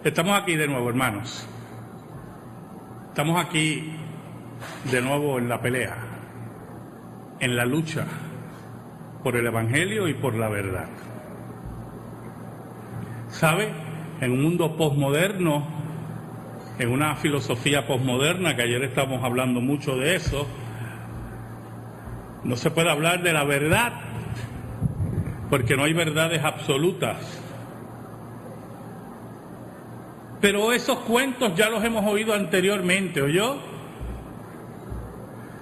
Estamos aquí de nuevo, hermanos. Estamos aquí de nuevo en la pelea, en la lucha por el Evangelio y por la verdad. ¿Sabe? En un mundo posmoderno, en una filosofía posmoderna, que ayer estamos hablando mucho de eso, no se puede hablar de la verdad, porque no hay verdades absolutas. Pero esos cuentos ya los hemos oído anteriormente, ¿oyó?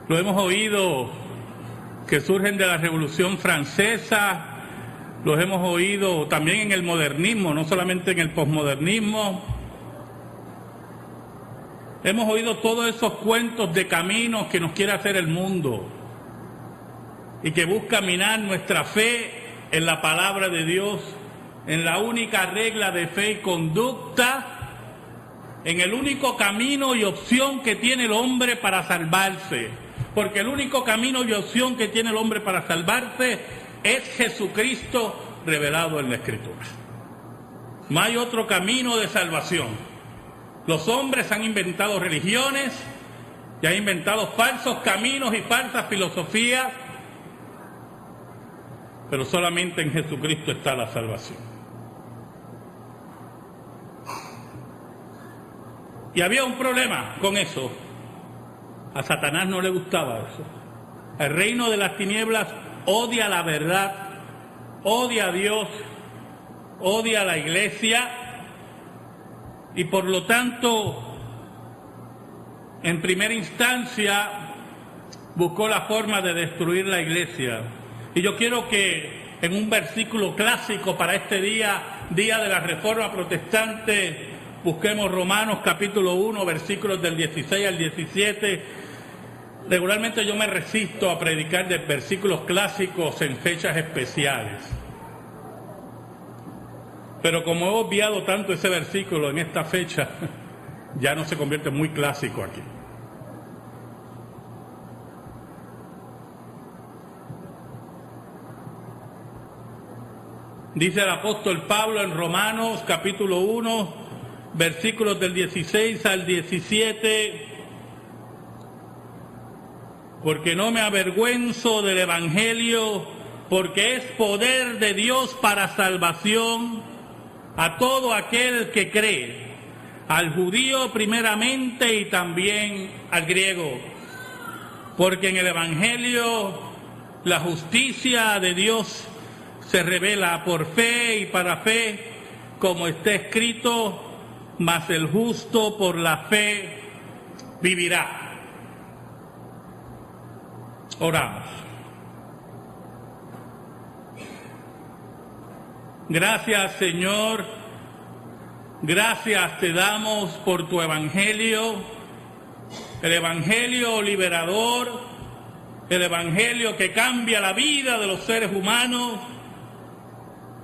Lo hemos oído que surgen de la Revolución Francesa, los hemos oído también en el modernismo, no solamente en el posmodernismo. Hemos oído todos esos cuentos de caminos que nos quiere hacer el mundo y que busca minar nuestra fe en la palabra de Dios, en la única regla de fe y conducta, en el único camino y opción que tiene el hombre para salvarse. Porque el único camino y opción que tiene el hombre para salvarse es Jesucristo revelado en la Escritura. No hay otro camino de salvación. Los hombres han inventado religiones y han inventado falsos caminos y falsas filosofías, pero solamente en Jesucristo está la salvación. Y había un problema con eso. A Satanás no le gustaba eso. El reino de las tinieblas odia la verdad, odia a Dios, odia a la iglesia, y por lo tanto, en primera instancia, buscó la forma de destruir la iglesia. Y yo quiero que en un versículo clásico para este día, día de la Reforma Protestante, busquemos Romanos capítulo 1, versículos del 16 al 17. Regularmente yo me resisto a predicar de versículos clásicos en fechas especiales. Pero como he obviado tanto ese versículo en esta fecha, ya no se convierte muy clásico aquí. Dice el apóstol Pablo en Romanos capítulo 1, versículos del 16 al 17, porque no me avergüenzo del Evangelio, porque es poder de Dios para salvación a todo aquel que cree, al judío primeramente y también al griego, porque en el Evangelio la justicia de Dios se revela por fe y para fe, como está escrito, mas el justo por la fe vivirá. Oramos. Gracias, Señor. Gracias te damos por tu Evangelio, el Evangelio liberador, el Evangelio que cambia la vida de los seres humanos.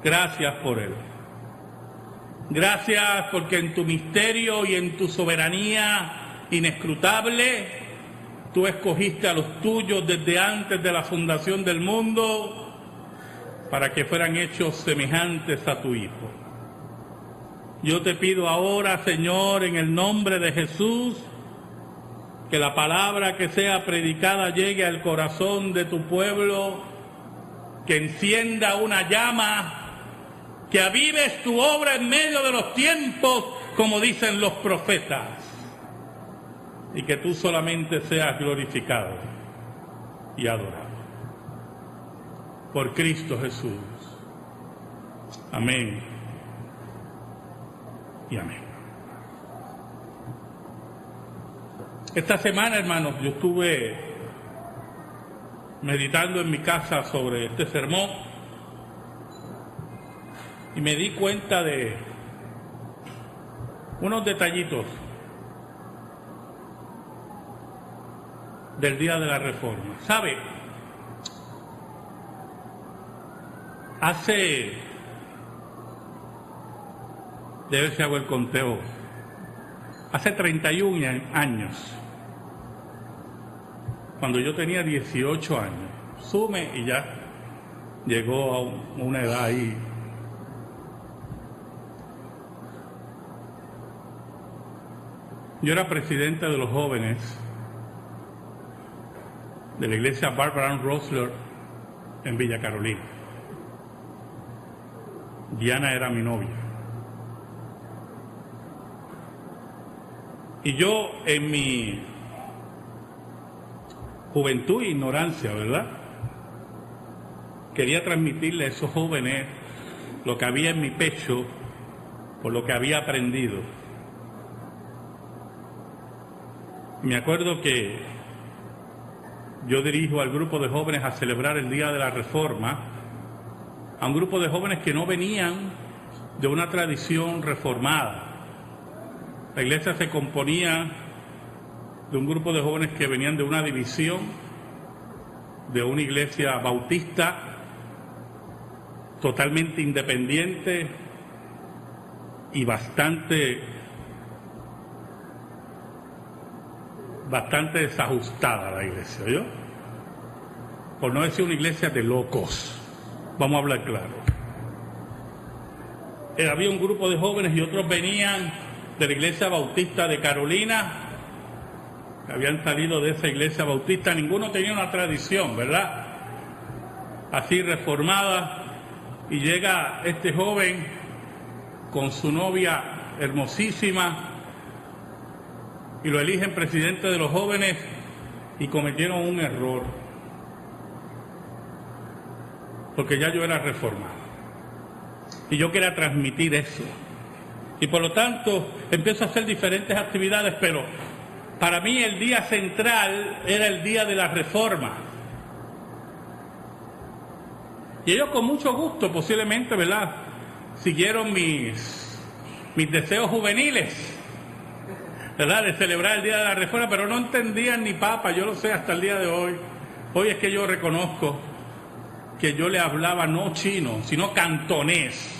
Gracias por él. Gracias porque en tu misterio y en tu soberanía inescrutable, tú escogiste a los tuyos desde antes de la fundación del mundo para que fueran hechos semejantes a tu Hijo. Yo te pido ahora, Señor, en el nombre de Jesús, que la palabra que sea predicada llegue al corazón de tu pueblo, que encienda una llama, que avives tu obra en medio de los tiempos, como dicen los profetas, y que tú solamente seas glorificado y adorado. Por Cristo Jesús. Amén y amén. Esta semana, hermanos, yo estuve meditando en mi casa sobre este sermón y me di cuenta de unos detallitos del día de la Reforma. ¿Sabe? Debe ser hago el conteo, hace 31 años, cuando yo tenía 18 años, sume y ya llegó a una edad ahí. Yo era presidente de los jóvenes de la iglesia Barbara Ann Rosler en Villa Carolina. Diana era mi novia. Y yo, en mi juventud e ignorancia, ¿verdad?, quería transmitirle a esos jóvenes lo que había en mi pecho, por lo que había aprendido. Me acuerdo que yo dirijo al grupo de jóvenes a celebrar el Día de la Reforma, a un grupo de jóvenes que no venían de una tradición reformada. La iglesia se componía de un grupo de jóvenes que venían de una división, de una iglesia bautista totalmente independiente y bastante desajustada la iglesia, ¿yo? Por no decir una iglesia de locos, vamos a hablar claro. Había un grupo de jóvenes y otros venían de la iglesia bautista de Carolina, que habían salido de esa iglesia bautista, ninguno tenía una tradición, ¿verdad?, así reformada, y llega este joven con su novia hermosísima y lo eligen presidente de los jóvenes y cometieron un error, porque ya yo era reformado y yo quería transmitir eso, y por lo tanto empiezo a hacer diferentes actividades, pero para mí el día central era el día de la reforma. Y ellos con mucho gusto, posiblemente, ¿verdad?, siguieron mis deseos juveniles, ¿verdad?, de celebrar el Día de la Reforma, pero no entendían ni papa, yo lo sé hasta el día de hoy. Hoy es que yo reconozco que yo le hablaba no chino, sino cantonés.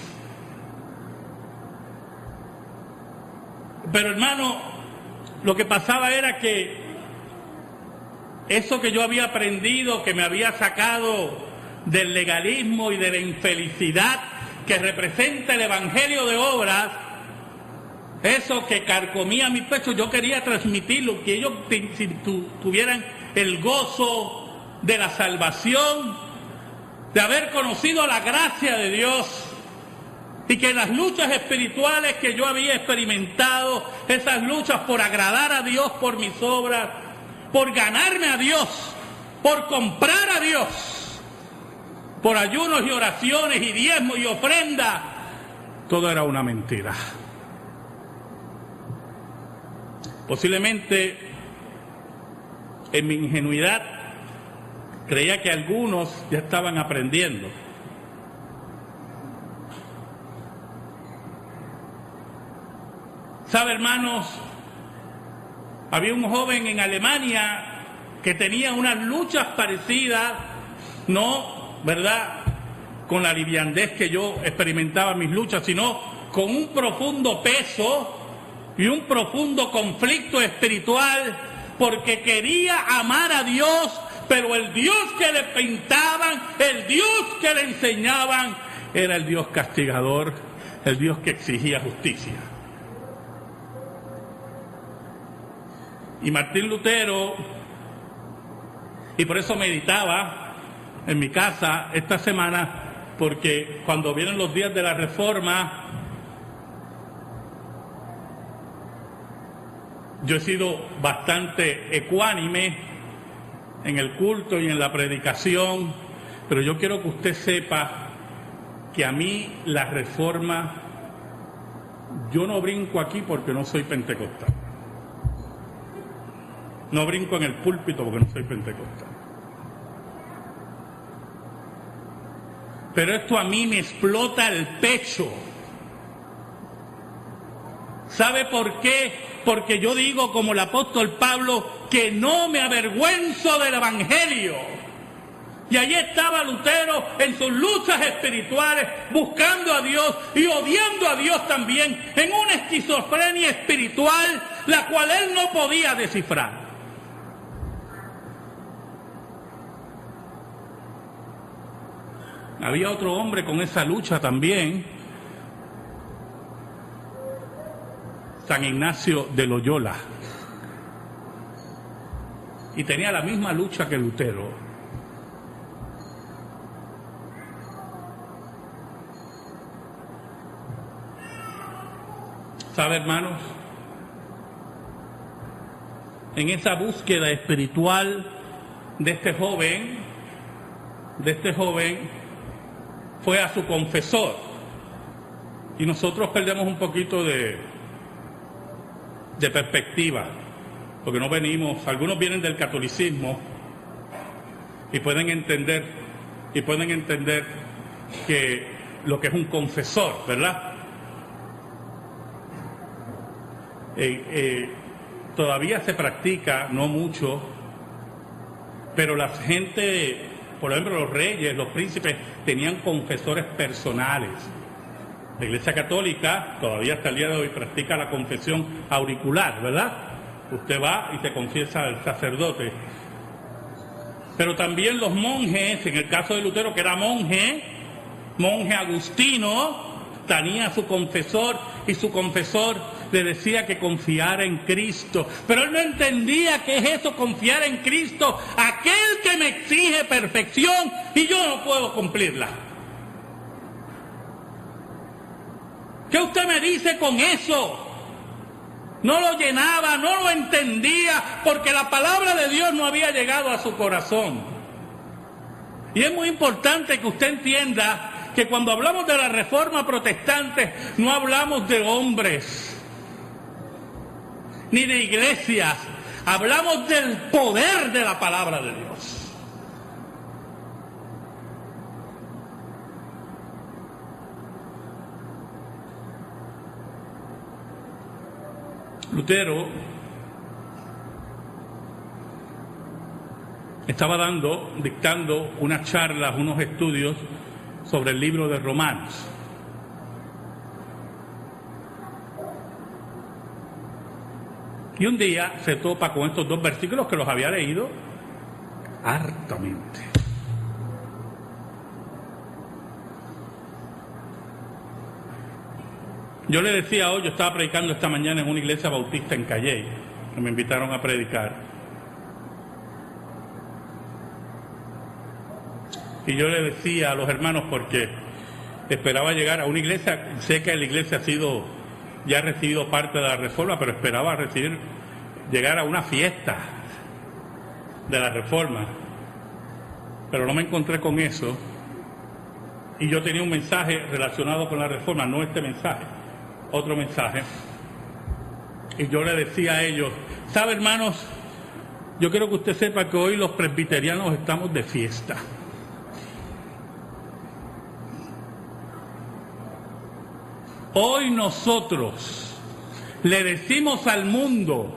Pero hermano, lo que pasaba era que eso que yo había aprendido, que me había sacado del legalismo y de la infelicidad que representa el evangelio de obras, eso que carcomía mi pecho, yo quería transmitirlo, que ellos tuvieran el gozo de la salvación, de haber conocido la gracia de Dios, y que las luchas espirituales que yo había experimentado, esas luchas por agradar a Dios por mis obras, por ganarme a Dios, por comprar a Dios, por ayunos y oraciones y diezmos y ofrenda, todo era una mentira. Posiblemente en mi ingenuidad creía que algunos ya estaban aprendiendo. ¿Sabe, hermanos? Había un joven en Alemania que tenía unas luchas parecidas, no, ¿verdad?, con la liviandez que yo experimentaba en mis luchas, sino con un profundo peso y un profundo conflicto espiritual, porque quería amar a Dios, pero el Dios que le pintaban, el Dios que le enseñaban, era el Dios castigador, el Dios que exigía justicia. Y Martín Lutero, y por eso meditaba en mi casa esta semana, porque cuando vienen los días de la Reforma, yo he sido bastante ecuánime en el culto y en la predicación, pero yo quiero que usted sepa que a mí la Reforma, yo no brinco aquí porque no soy pentecostal. No brinco en el púlpito porque no soy pentecostal. Pero esto a mí me explota el pecho. ¿Sabe por qué? Porque yo digo, como el apóstol Pablo, que no me avergüenzo del evangelio. Y allí estaba Lutero en sus luchas espirituales, buscando a Dios y odiando a Dios también, en una esquizofrenia espiritual, la cual él no podía descifrar. Había otro hombre con esa lucha también, San Ignacio de Loyola. Y tenía la misma lucha que Lutero. ¿Sabe, hermanos? En esa búsqueda espiritual de este joven, fue a su confesor. Y nosotros perdemos un poquito de perspectiva, porque no venimos, algunos vienen del catolicismo y pueden entender que lo que es un confesor, ¿verdad? Todavía se practica, no mucho, pero la gente, por ejemplo los reyes, los príncipes, tenían confesores personales. La Iglesia Católica todavía hasta el día de hoy practica la confesión auricular, ¿verdad? Usted va y se confiesa al sacerdote. Pero también los monjes, en el caso de Lutero, que era monje agustino, tenía su confesor y su confesor le decía que confiara en Cristo. Pero él no entendía qué es eso, confiar en Cristo, aquel que me exige perfección y yo no puedo cumplirla. ¿Qué usted me dice con eso? No lo llenaba, no lo entendía, porque la palabra de Dios no había llegado a su corazón. Y es muy importante que usted entienda que cuando hablamos de la Reforma Protestante, no hablamos de hombres, ni de iglesias, hablamos del poder de la palabra de Dios. Lutero estaba dictando unas charlas, unos estudios sobre el libro de Romanos. Y un día se topa con estos dos versículos que los había leído hartamente. Yo le decía hoy, yo estaba predicando esta mañana en una iglesia bautista en Calley, que me invitaron a predicar. Y yo le decía a los hermanos, porque esperaba llegar a una iglesia, sé que la iglesia ya ha recibido parte de la Reforma, pero esperaba llegar a una fiesta de la Reforma. Pero no me encontré con eso. Y yo tenía un mensaje relacionado con la Reforma, no este mensaje, otro mensaje. Y yo le decía a ellos, ¿sabe, hermanos? Yo quiero que usted sepa que hoy los presbiterianos estamos de fiesta. Hoy nosotros le decimos al mundo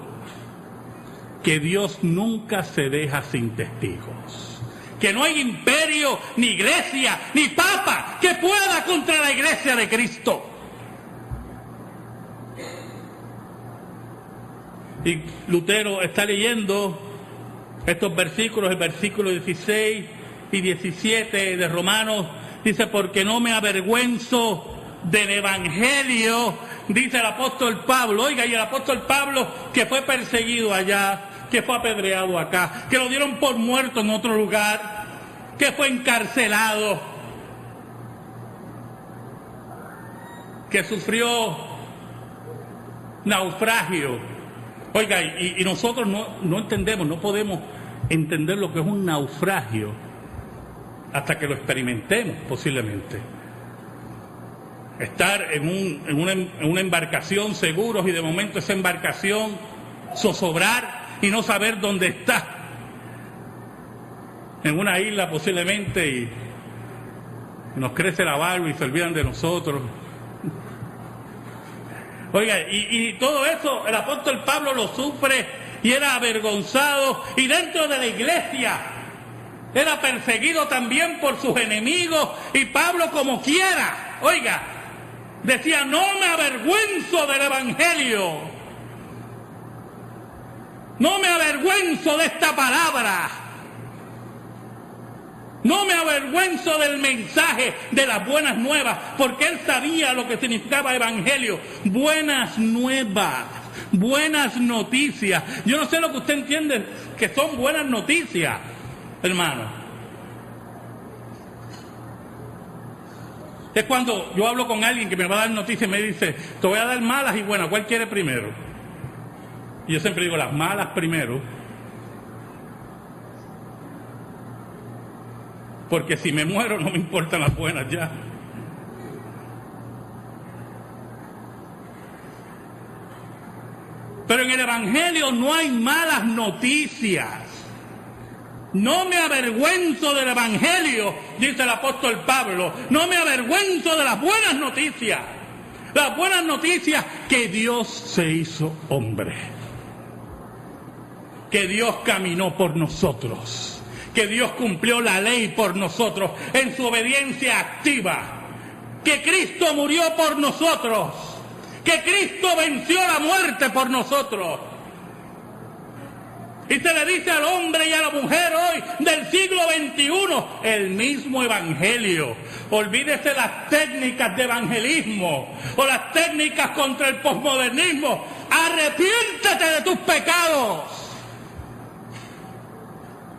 que Dios nunca se deja sin testigos, que no hay imperio, ni iglesia, ni papa que pueda contra la iglesia de Cristo. Y Lutero está leyendo estos versículos, el versículo 16 y 17 de Romanos, dice, porque no me avergüenzo del Evangelio, dice el apóstol Pablo. Oiga, y el apóstol Pablo, que fue perseguido allá, que fue apedreado acá, que lo dieron por muerto en otro lugar, que fue encarcelado, que sufrió naufragio. Oiga, y nosotros no entendemos, no podemos entender lo que es un naufragio hasta que lo experimentemos posiblemente. Estar en una embarcación seguros y de momento esa embarcación zozobrar y no saber dónde está. En una isla posiblemente y nos crece la barba y se olvidan de nosotros. Oiga, y todo eso el apóstol Pablo lo sufre y era avergonzado, y dentro de la iglesia era perseguido también por sus enemigos, y Pablo como quiera, oiga, decía, no me avergüenzo del Evangelio, no me avergüenzo de esta palabra. No me avergüenzo del mensaje de las buenas nuevas, porque él sabía lo que significaba evangelio. Buenas nuevas, buenas noticias. Yo no sé lo que usted entiende que son buenas noticias, hermano. Es cuando yo hablo con alguien que me va a dar noticias y me dice, te voy a dar malas y buenas, ¿cuál quiere primero? Y yo siempre digo, las malas primero. Porque si me muero no me importan las buenas ya. Pero en el Evangelio no hay malas noticias. No me avergüenzo del Evangelio, dice el apóstol Pablo. No me avergüenzo de las buenas noticias. Las buenas noticias que Dios se hizo hombre. Que Dios caminó por nosotros. Que Dios cumplió la ley por nosotros en su obediencia activa, que Cristo murió por nosotros, que Cristo venció la muerte por nosotros. Y se le dice al hombre y a la mujer hoy del siglo XXI el mismo evangelio. Olvídese las técnicas de evangelismo o las técnicas contra el posmodernismo. Arrepiéntete de tus pecados.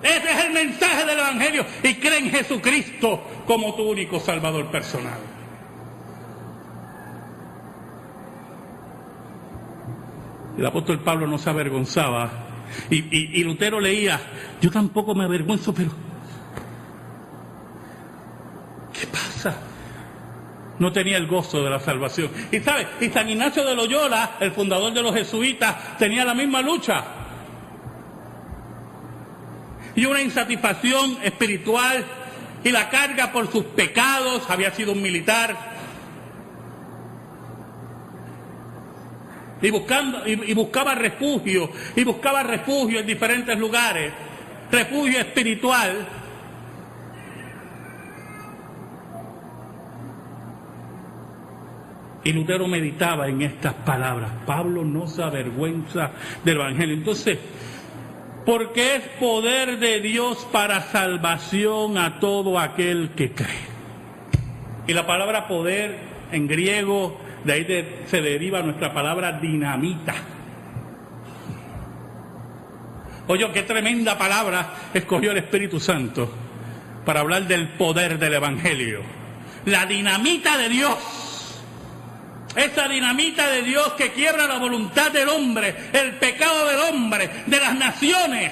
Ese es el mensaje del Evangelio y cree en Jesucristo como tu único Salvador personal. El apóstol Pablo no se avergonzaba y Lutero leía, yo tampoco me avergüenzo, pero ¿qué pasa? No tenía el gozo de la salvación. Y ¿sabe? Y San Ignacio de Loyola, el fundador de los jesuitas, tenía la misma lucha. Y una insatisfacción espiritual y la carga por sus pecados. Había sido un militar y buscaba refugio en diferentes lugares, refugio espiritual. Y Lutero meditaba en estas palabras. Pablo no se avergüenza del Evangelio. Entonces, porque es poder de Dios para salvación a todo aquel que cree. Y la palabra poder en griego, de ahí se deriva nuestra palabra dinamita. Oye, qué tremenda palabra escogió el Espíritu Santo para hablar del poder del Evangelio. La dinamita de Dios. Esa dinamita de Dios que quiebra la voluntad del hombre, el pecado del hombre, de las naciones,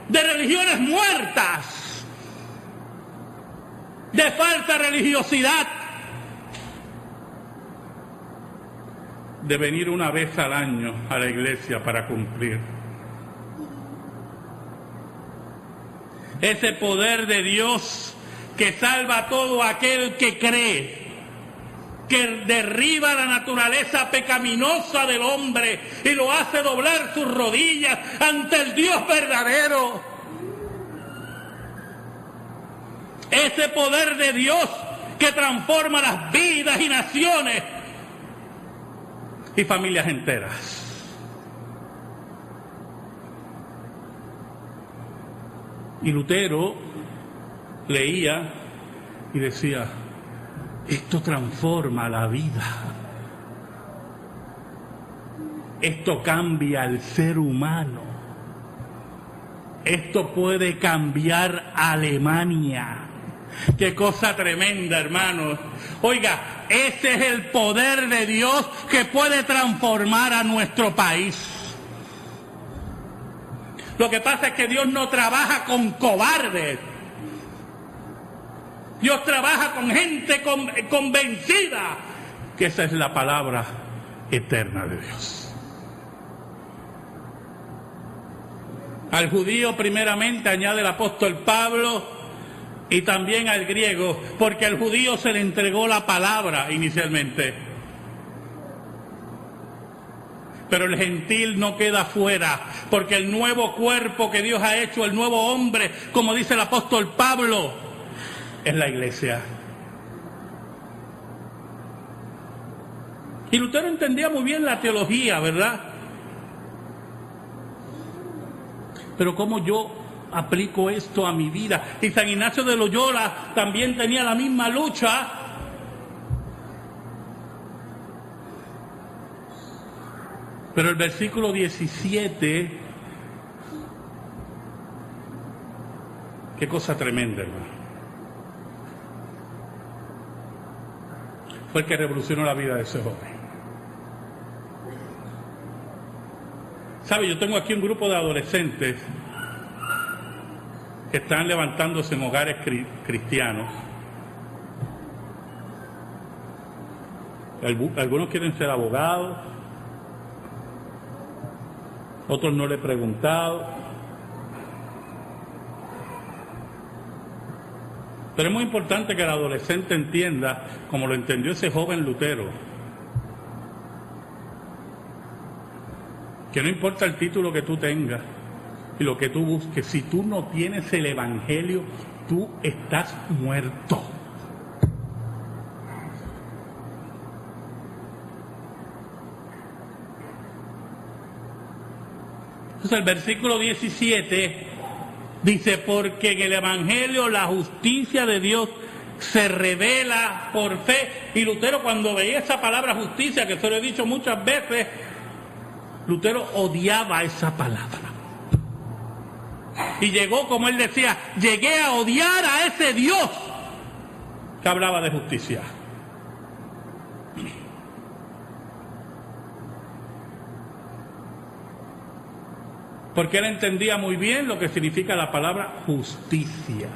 de religiones muertas, de falsa religiosidad, de venir una vez al año a la iglesia para cumplir. Ese poder de Dios que salva a todo aquel que cree, que derriba la naturaleza pecaminosa del hombre y lo hace doblar sus rodillas ante el Dios verdadero. Ese poder de Dios que transforma las vidas y naciones y familias enteras. Y Lutero leía y decía, esto transforma la vida. Esto cambia al ser humano. Esto puede cambiar Alemania. Qué cosa tremenda, hermanos. Oiga, ese es el poder de Dios que puede transformar a nuestro país. Lo que pasa es que Dios no trabaja con cobardes. Dios trabaja con gente convencida que esa es la palabra eterna de Dios. Al judío primeramente añade el apóstol Pablo y también al griego, porque al judío se le entregó la palabra inicialmente. Pero el gentil no queda fuera, porque el nuevo cuerpo que Dios ha hecho, el nuevo hombre, como dice el apóstol Pablo, es la iglesia. Y Lutero entendía muy bien la teología, ¿verdad? Pero ¿cómo yo aplico esto a mi vida? Y San Ignacio de Loyola también tenía la misma lucha. Pero el versículo 17, qué cosa tremenda, hermano. Fue el que revolucionó la vida de ese joven. ¿Sabe? Yo tengo aquí un grupo de adolescentes que están levantándose en hogares cristianos. Algunos quieren ser abogados, otros no le he preguntado. Pero es muy importante que el adolescente entienda, como lo entendió ese joven Lutero, que no importa el título que tú tengas y lo que tú busques, si tú no tienes el Evangelio, tú estás muerto. Entonces el versículo 17 dice, porque en el Evangelio la justicia de Dios se revela por fe. Y Lutero, cuando veía esa palabra justicia, que se lo he dicho muchas veces, Lutero odiaba esa palabra. Y llegó, como él decía, llegué a odiar a ese Dios que hablaba de justicia. Porque él entendía muy bien lo que significa la palabra justicia.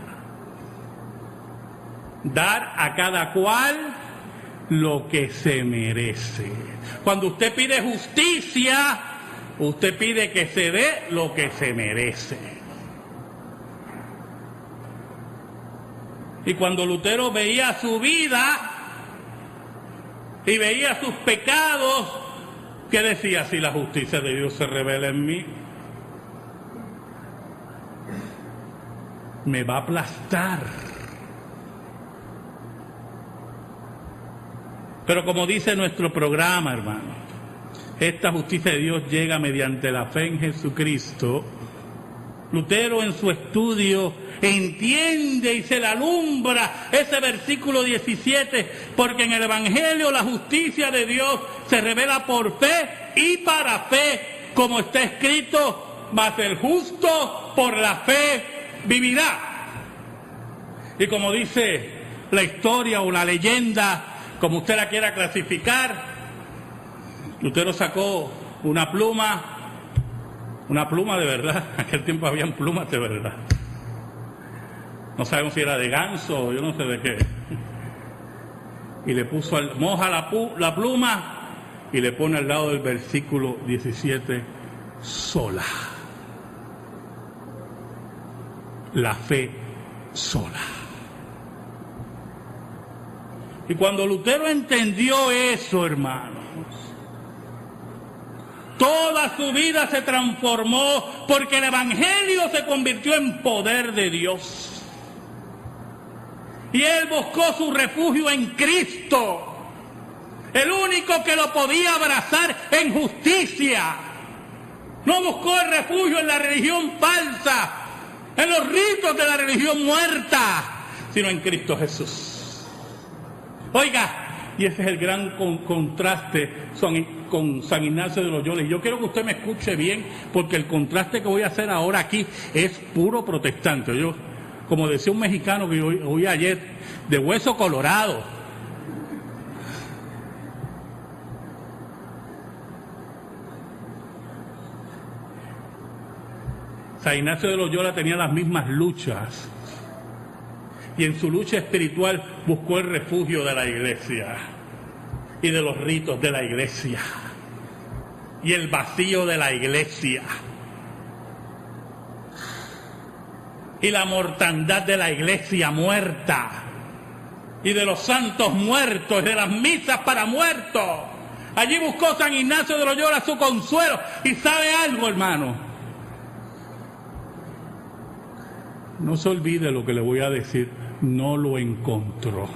Dar a cada cual lo que se merece. Cuando usted pide justicia, usted pide que se dé lo que se merece. Y cuando Lutero veía su vida y veía sus pecados, ¿qué decía? Si la justicia de Dios se revela en mí, me va a aplastar. Pero como dice nuestro programa, hermano, esta justicia de Dios llega mediante la fe en Jesucristo. Lutero en su estudio entiende y se le alumbra ese versículo 17, porque en el Evangelio la justicia de Dios se revela por fe y para fe, como está escrito, mas el justo por la fe vivirá. Y como dice la historia o la leyenda, como usted la quiera clasificar, Lutero sacó una pluma de verdad. En aquel tiempo habían plumas de verdad. No sabemos si era de ganso o yo no sé de qué. Y le puso, moja la pluma y le pone al lado del versículo 17, sola. La fe sola. Y cuando Lutero entendió eso, hermanos, toda su vida se transformó, porque el Evangelio se convirtió en poder de Dios. Y él buscó su refugio en Cristo, el único que lo podía abrazar en justicia. No buscó el refugio en la religión falsa, en los ritos de la religión muerta, sino en Cristo Jesús. Oiga, y ese es el gran contraste con San Ignacio de Loyola. Y yo quiero que usted me escuche bien, porque el contraste que voy a hacer ahora aquí es puro protestante. Yo, como decía un mexicano que oí ayer, de hueso colorado. San Ignacio de Loyola tenía las mismas luchas. Y en su lucha espiritual buscó el refugio de la iglesia y de los ritos de la iglesia y el vacío de la iglesia y la mortandad de la iglesia muerta y de los santos muertos, de las misas para muertos. Allí buscó San Ignacio de Loyola su consuelo. Y ¿sabe algo, hermano? No se olvide lo que le voy a decir. No lo encontró.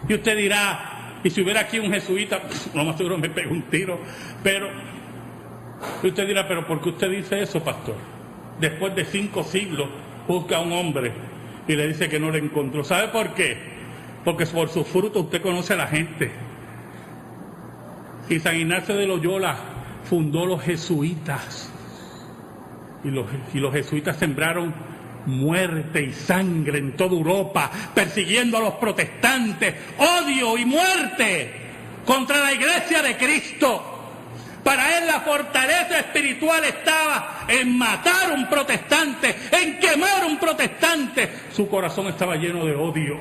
Y usted dirá, y si hubiera aquí un jesuita, lo más seguro me pega un tiro, pero Y usted dirá, pero ¿por qué usted dice eso, pastor? Después de 5 siglos busca a un hombre y le dice que no le encontró. ¿Sabe por qué? Porque por sus frutos usted conoce a la gente. Y San Ignacio de Loyola fundó los jesuitas. Y los jesuitas sembraron muerte y sangre en toda Europa, persiguiendo a los protestantes, odio y muerte contra la Iglesia de Cristo. Para él la fortaleza espiritual estaba en matar a un protestante, en quemar a un protestante. Su corazón estaba lleno de odio,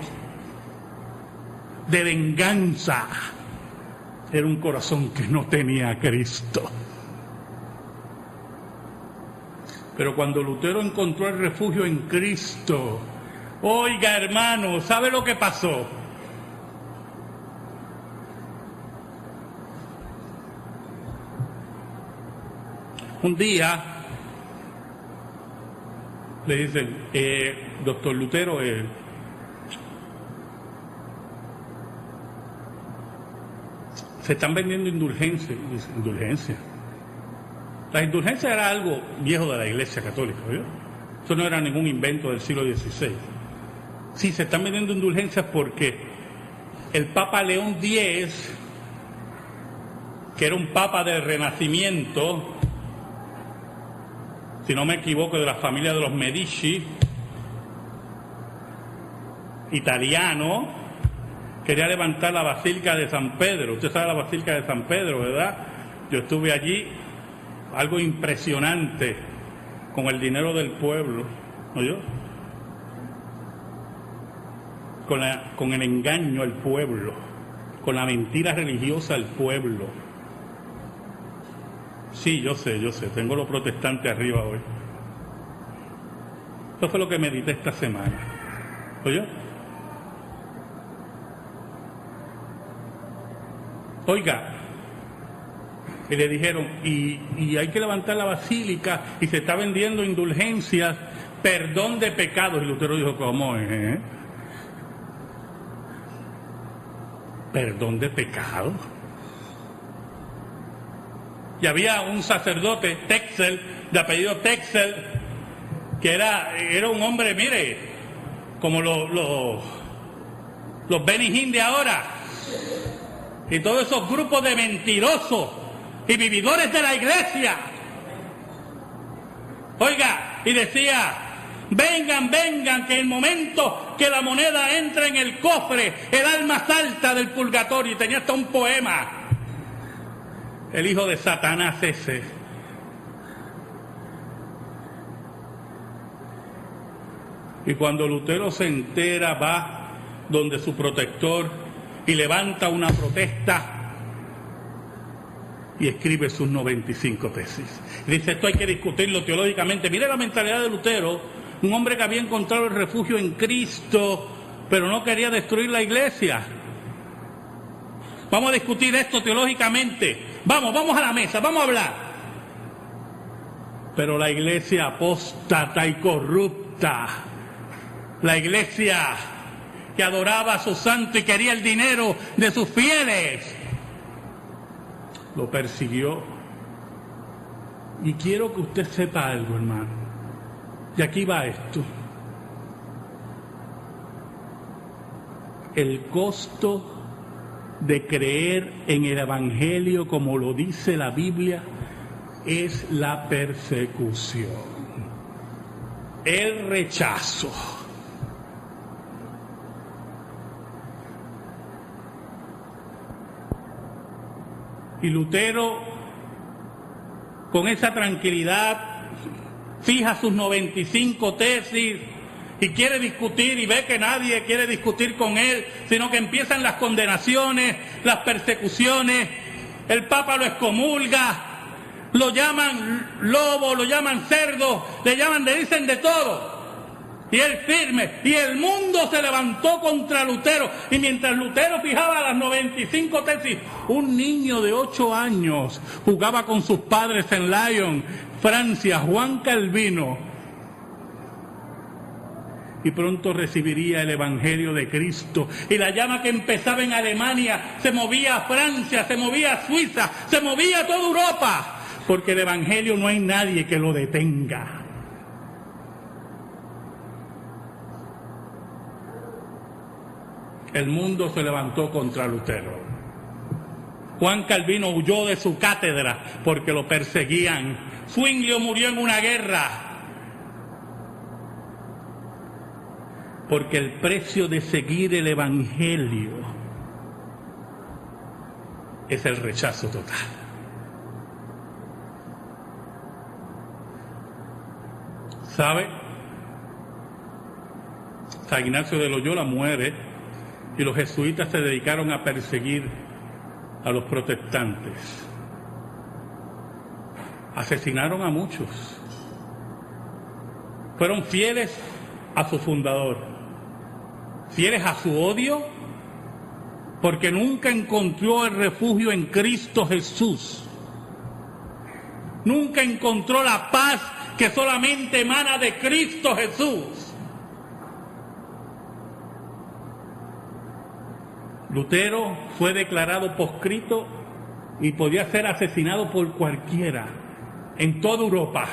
de venganza. Era un corazón que no tenía a Cristo. Pero cuando Lutero encontró el refugio en Cristo, oiga hermano, ¿sabe lo que pasó? Un día le dicen, doctor Lutero, se están vendiendo indulgencias. Indulgencias. Las indulgencias era algo viejo de la Iglesia Católica, ¿verdad? Eso no era ningún invento del siglo XVI. Sí, se están vendiendo indulgencias porque el Papa León X, que era un papa del Renacimiento, si no me equivoco, de la familia de los Medici, italiano, quería levantar la Basílica de San Pedro. Usted sabe la Basílica de San Pedro, ¿verdad? Yo estuve allí, algo impresionante, con el dinero del pueblo, ¿no yo? Con el engaño al pueblo, con la mentira religiosa al pueblo. Sí, yo sé, tengo los protestantes arriba hoy. Eso fue lo que medité esta semana. ¿Oye? Oiga, y le dijeron, y hay que levantar la basílica, y se está vendiendo indulgencias, perdón de pecados. Y Lutero dijo, ¿cómo es? ¿Perdón de pecados? Y había un sacerdote, Texel, de apellido Texel, que era un hombre, mire, como los Benny Hinn de ahora, y todos esos grupos de mentirosos y vividores de la Iglesia. Oiga, y decía, vengan, que el momento que la moneda entra en el cofre, el alma salta del purgatorio. Y tenía hasta un poema. El hijo de Satanás ese. Y cuando Lutero se entera, va donde su protector y levanta una protesta y escribe sus 95 tesis. Y dice, esto hay que discutirlo teológicamente. Mire la mentalidad de Lutero, un hombre que había encontrado el refugio en Cristo, pero no quería destruir la Iglesia. Vamos a discutir esto teológicamente. Vamos a la mesa, vamos a hablar. Pero la Iglesia apóstata y corrupta, la Iglesia que adoraba a sus santos y quería el dinero de sus fieles, lo persiguió. Y quiero que usted sepa algo, hermano. Y aquí va esto. El costo de creer en el Evangelio como lo dice la Biblia es la persecución, el rechazo. Y Lutero, con esa tranquilidad, fija sus 95 tesis y quiere discutir, y ve que nadie quiere discutir con él, sino que empiezan las condenaciones, las persecuciones. El Papa lo excomulga, lo llaman lobo, lo llaman cerdo, le dicen de todo. Y él firme, y el mundo se levantó contra Lutero. Y mientras Lutero fijaba las 95 tesis, un niño de 8 años jugaba con sus padres en Lyon, Francia, Juan Calvino. Y pronto recibiría el Evangelio de Cristo. Y la llama que empezaba en Alemania se movía a Francia, se movía a Suiza, se movía a toda Europa. porque el Evangelio no hay nadie que lo detenga. El mundo se levantó contra Lutero. Juan Calvino huyó de su cátedra porque lo perseguían. Zwinglio murió en una guerra. Porque el precio de seguir el Evangelio es el rechazo total. ¿Sabe? San Ignacio de Loyola muere y los jesuitas se dedicaron a perseguir a los protestantes. Asesinaron a muchos. Fueron fieles a su fundador, fieles a su odio, porque nunca encontró el refugio en Cristo Jesús. Nunca encontró la paz que solamente emana de Cristo Jesús. Lutero fue declarado proscrito y podía ser asesinado por cualquiera en toda Europa.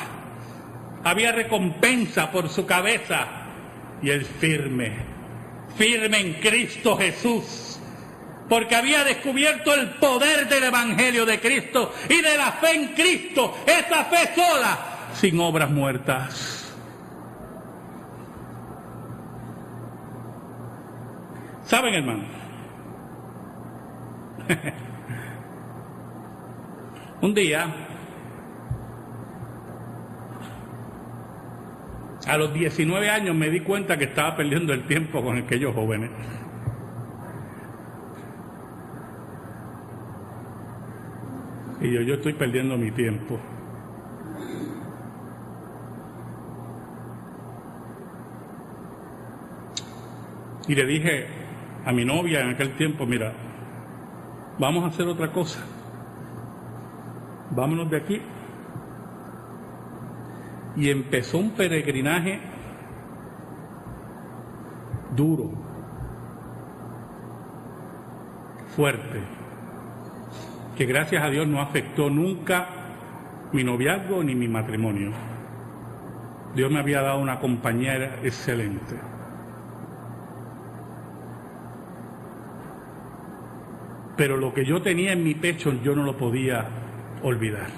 Había recompensa por su cabeza y él firme en Cristo Jesús, porque había descubierto el poder del Evangelio de Cristo y de la fe en Cristo, esa fe sola, sin obras muertas. ¿Saben, hermanos? Un día, a los 19 años me di cuenta que estaba perdiendo el tiempo con aquellos jóvenes. Y yo estoy perdiendo mi tiempo. Y le dije a mi novia en aquel tiempo, mira, vamos a hacer otra cosa. Vámonos de aquí. Y empezó un peregrinaje duro, fuerte, que gracias a Dios no afectó nunca mi noviazgo ni mi matrimonio. Dios me había dado una compañera excelente. Pero lo que yo tenía en mi pecho yo no lo podía olvidar.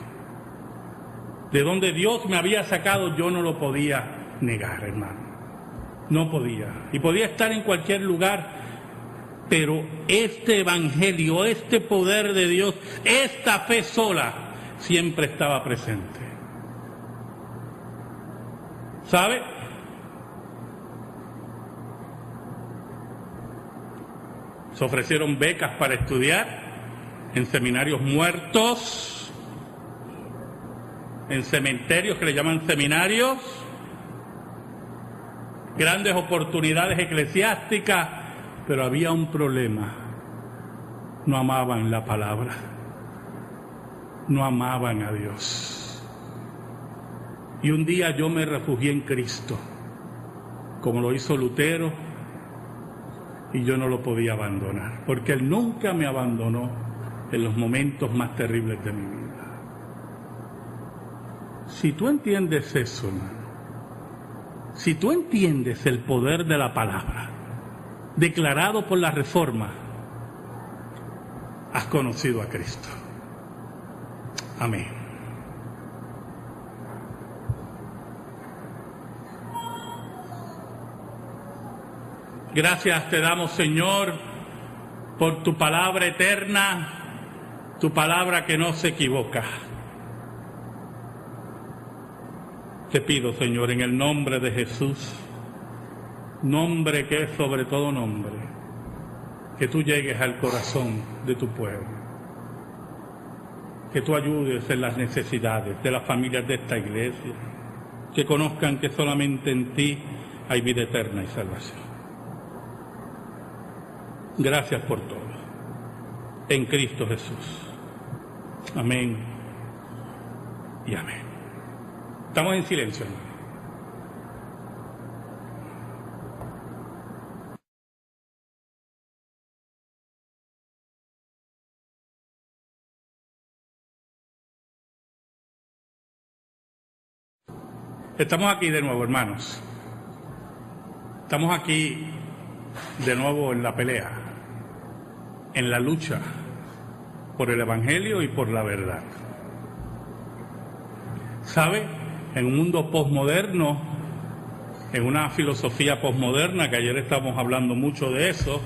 De donde Dios me había sacado yo no lo podía negar, hermano. No podía. Y podía estar en cualquier lugar, pero este evangelio, este poder de Dios, esta fe sola, siempre estaba presente. ¿Sabe? Se ofrecieron becas para estudiar en seminarios muertos, en cementerios que le llaman seminarios, grandes oportunidades eclesiásticas, pero había un problema: no amaban la palabra, no amaban a Dios. Y un día yo me refugié en Cristo, como lo hizo Lutero, y yo no lo podía abandonar, porque Él nunca me abandonó en los momentos más terribles de mi vida. Si tú entiendes eso, hermano, si tú entiendes el poder de la palabra, declarado por la Reforma, has conocido a Cristo. Amén. Gracias te damos, Señor, por tu palabra eterna, tu palabra que no se equivoca. Te pido, Señor, en el nombre de Jesús, nombre que es sobre todo nombre, que tú llegues al corazón de tu pueblo, que tú ayudes en las necesidades de las familias de esta iglesia, que conozcan que solamente en ti hay vida eterna y salvación. Gracias por todo. En Cristo Jesús. Amén y amén. Estamos en silencio, hermano. Estamos aquí de nuevo, hermanos. Estamos aquí de nuevo en la pelea, en la lucha por el Evangelio y por la verdad. ¿Sabe? En un mundo posmoderno, en una filosofía posmoderna, que ayer estábamos hablando mucho de eso,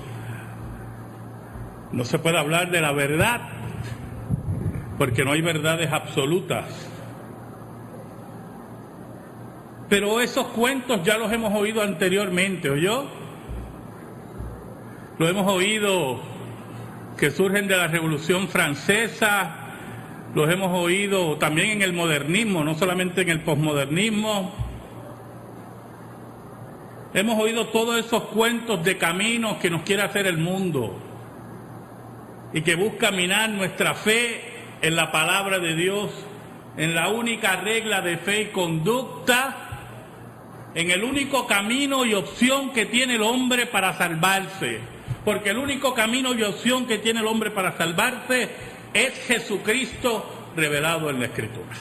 no se puede hablar de la verdad, porque no hay verdades absolutas. Pero esos cuentos ya los hemos oído anteriormente, ¿oyó? Lo hemos oído que surgen de la Revolución Francesa, los hemos oído también en el modernismo, no solamente en el posmodernismo. Hemos oído todos esos cuentos de caminos que nos quiere hacer el mundo y que busca minar nuestra fe en la palabra de Dios, en la única regla de fe y conducta, en el único camino y opción que tiene el hombre para salvarse. Porque el único camino y opción que tiene el hombre para salvarse es Jesucristo revelado en la Escritura.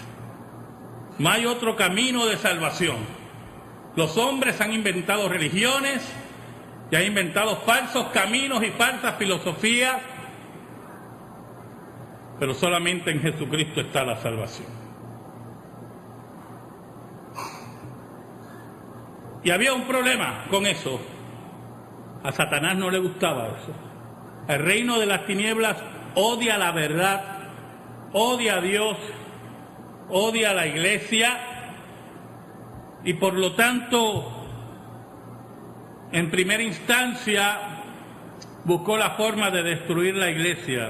No hay otro camino de salvación. Los hombres han inventado religiones y han inventado falsos caminos y falsas filosofías, pero solamente en Jesucristo está la salvación. Y había un problema con eso. A Satanás no le gustaba eso. El reino de las tinieblas odia la verdad, odia a Dios, odia a la iglesia, y por lo tanto, en primera instancia, buscó la forma de destruir la iglesia.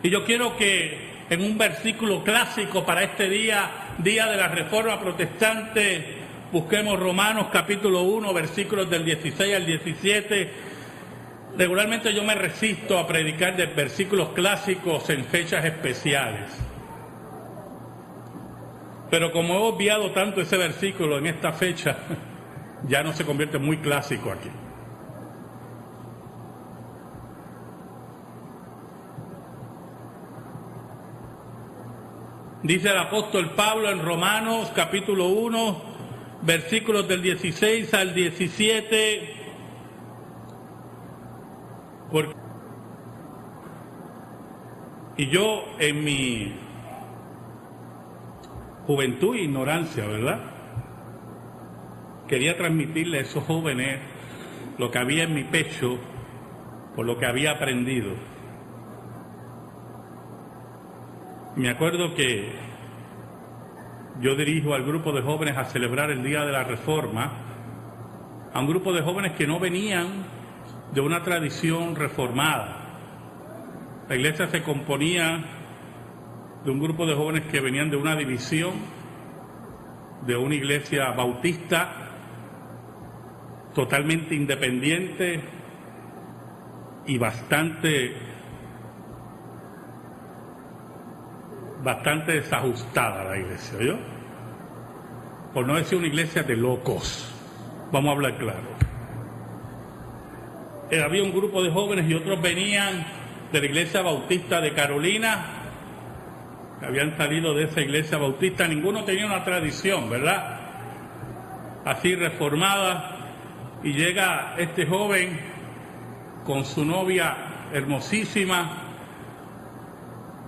Y yo quiero que en un versículo clásico para este día, día de la Reforma Protestante, busquemos Romanos capítulo 1, versículos del 16 al 17. Regularmente yo me resisto a predicar de versículos clásicos en fechas especiales. Pero como he obviado tanto ese versículo en esta fecha, ya no se convierte muy clásico aquí. Dice el apóstol Pablo en Romanos capítulo 1, versículos del 16 al 17, y yo en mi juventud e ignorancia, ¿verdad?, quería transmitirle a esos jóvenes lo que había en mi pecho, por lo que había aprendido. Me acuerdo que yo dirijo al grupo de jóvenes a celebrar el Día de la Reforma, a un grupo de jóvenes que no venían de una tradición reformada. La iglesia se componía de un grupo de jóvenes que venían de una división, de una iglesia bautista, totalmente independiente y bastante desajustada la iglesia, ¿oyó? Por no decir una iglesia de locos, vamos a hablar claro. Había un grupo de jóvenes y otros venían de la iglesia bautista de Carolina, que habían salido de esa iglesia bautista, ninguno tenía una tradición, ¿verdad?, así reformada, y llega este joven con su novia hermosísima,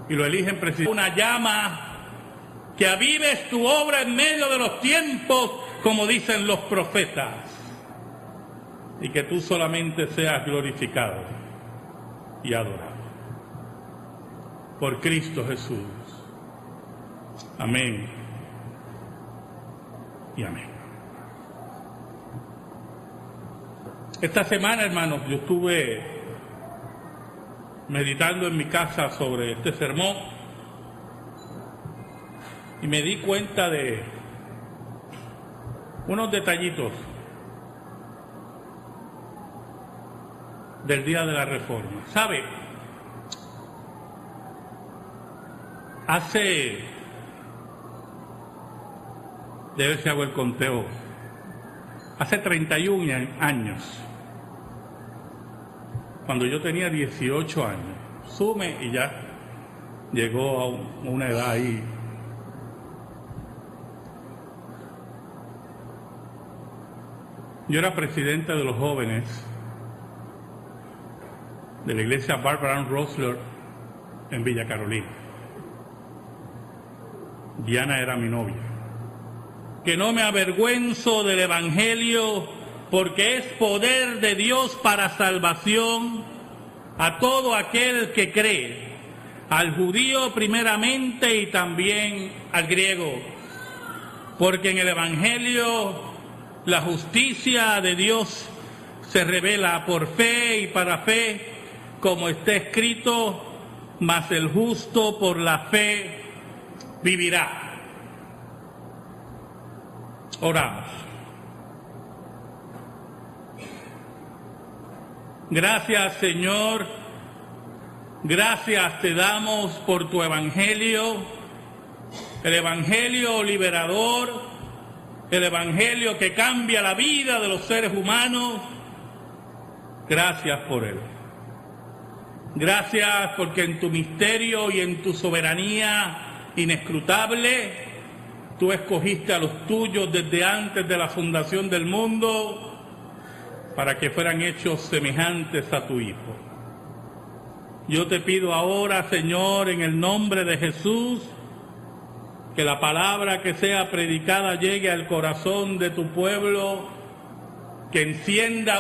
y lo eligen presidente. Una llama que avives tu obra en medio de los tiempos, como dicen los profetas, y que tú solamente seas glorificado y adorado por Cristo Jesús. Amén y amén. Esta semana, hermanos, yo estuve meditando en mi casa sobre este sermón y me di cuenta de unos detallitos del Día de la Reforma. ¿Sabe? Debe ser hago el conteo, hace 31 años, cuando yo tenía 18 años, sume y ya llegó a una edad ahí. Yo era presidente de los jóvenes de la iglesia Barbara Ann Rosler en Villa Carolina. Diana era mi novia. Que no me avergüenzo del Evangelio, porque es poder de Dios para salvación a todo aquel que cree, al judío primeramente y también al griego. Porque en el Evangelio la justicia de Dios se revela por fe y para fe, como está escrito, mas el justo por la fe vivirá. Oramos. Gracias, Señor. Gracias te damos por tu Evangelio, el Evangelio liberador, el Evangelio que cambia la vida de los seres humanos. Gracias por él. Gracias porque en tu misterio y en tu soberanía inescrutable, tú escogiste a los tuyos desde antes de la fundación del mundo para que fueran hechos semejantes a tu Hijo. Yo te pido ahora, Señor, en el nombre de Jesús, que la palabra que sea predicada llegue al corazón de tu pueblo, que encienda